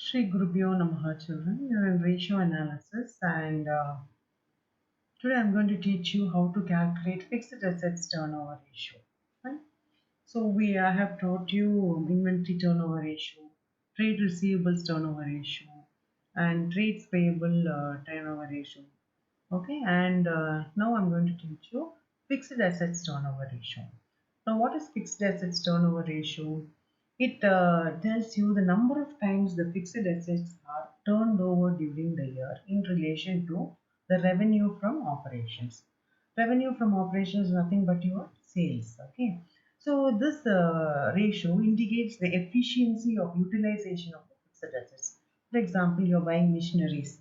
Shri Gurubhyo Namaha children. We are in ratio analysis and today I am going to teach you how to calculate fixed assets turnover ratio. Right? So I have taught you inventory turnover ratio, trade receivables turnover ratio, and trades payable turnover ratio. Okay, and now I'm going to teach you fixed assets turnover ratio. Now, what is fixed assets turnover ratio? It tells you the number of times the fixed assets are turned over during the year in relation to the revenue from operations. Revenue from operations is nothing but your sales. Okay, so this ratio indicates the efficiency of utilization of the fixed assets. For example, you're buying machineries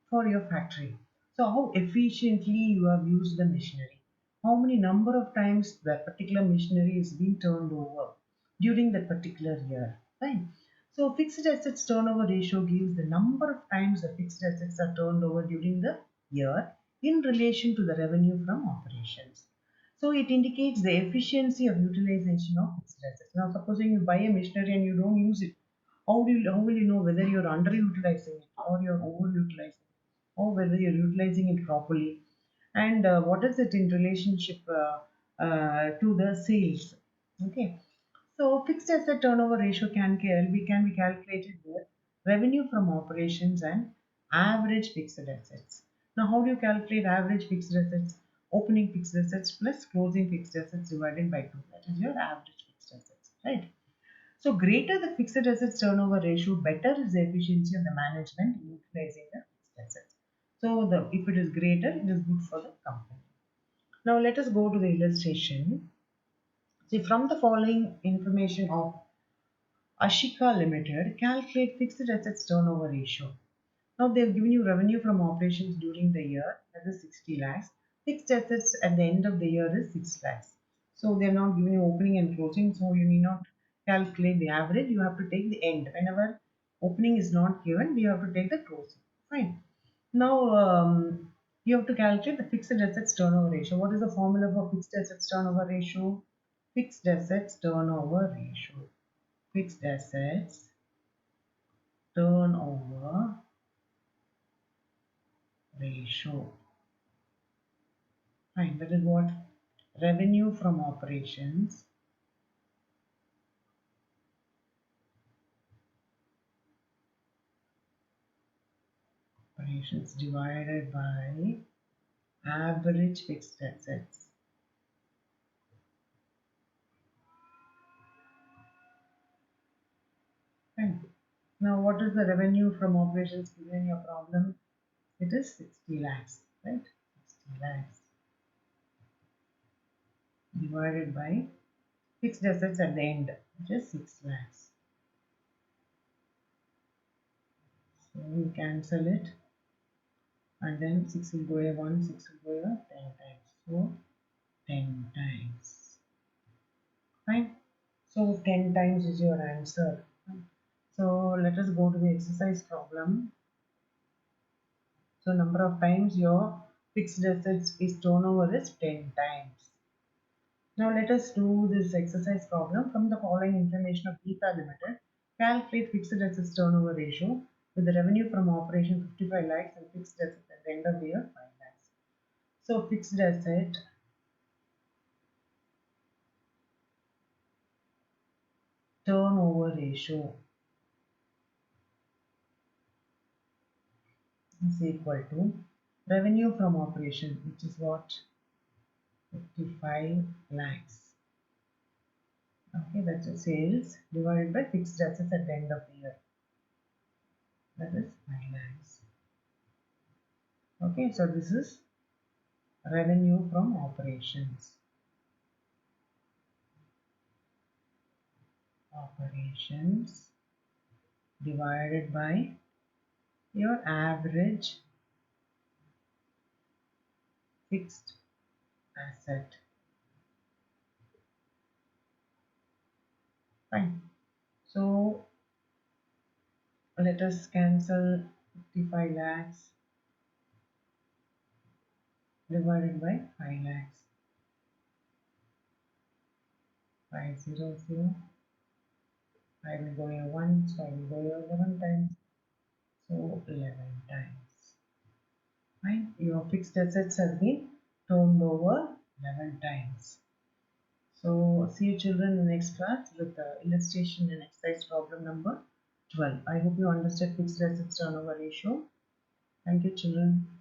for your factory. So how efficiently you have used the machinery, how many number of times that particular machinery is being turned over during that particular year, right? So fixed assets turnover ratio gives the number of times the fixed assets are turned over during the year in relation to the revenue from operations. So it indicates the efficiency of utilization of fixed assets. Now supposing you buy a machinery and you don't use it, how will you know whether you're underutilizing it or you're overutilizing it, or whether you're utilizing it properly, and what is it in relationship to the sales? Okay, so fixed asset turnover ratio can be calculated with revenue from operations and average fixed assets. Now, how do you calculate average fixed assets? Opening fixed assets plus closing fixed assets divided by 2. That is your average fixed assets, right? So greater the fixed assets turnover ratio, better is the efficiency of the management in utilizing the fixed assets. So if it is greater, it is good for the company. Now let us go to the illustration. See, from the following information of Ashika Limited, calculate fixed assets turnover ratio. Now they have given you revenue from operations during the year, that is 60 lakhs. Fixed assets at the end of the year is 6 lakhs. So they are not giving you opening and closing, so you need not calculate the average. You have to take the end. Whenever opening is not given, we have to take the closing. Fine. Now you have to calculate the fixed assets turnover ratio. What is the formula for fixed assets turnover ratio? Fixed assets turnover ratio. Fixed assets turnover ratio. Fine, that is what? Revenue from operations divided by average fixed assets. Fine. Now, what is the revenue from operations given your problem? It is 60 lakhs, right? 60 lakhs divided by fixed assets at the end, which is 6 lakhs. So we cancel it, and then 6 will go here 1, 6 will go here 10 times. So 10 times. Fine. So 10 times is your answer. So let us go to the exercise problem. So number of times your fixed assets is turnover is 10 times. Now let us do this exercise problem from the following information of Geeta Limited. Calculate fixed assets turnover ratio with the revenue from operation 55 lakhs and fixed assets at the end of the year 5 lakhs. So fixed asset turnover ratio is equal to revenue from operation, which is what? 55 lakhs. Okay, that's the sales divided by fixed assets at the end of the year. That is 5 lakhs. Okay, so this is revenue from operations. Operations divided by your average fixed asset. Fine. So let us cancel 55 lakhs divided by 5 lakhs. 500. 5 will go here once, 5 will go here 11 times. So 11 times. Fine. Your fixed assets has been turned over 11 times. So see you children in the next class with the illustration and exercise problem number 12. I hope you understood fixed assets turnover ratio. Thank you children.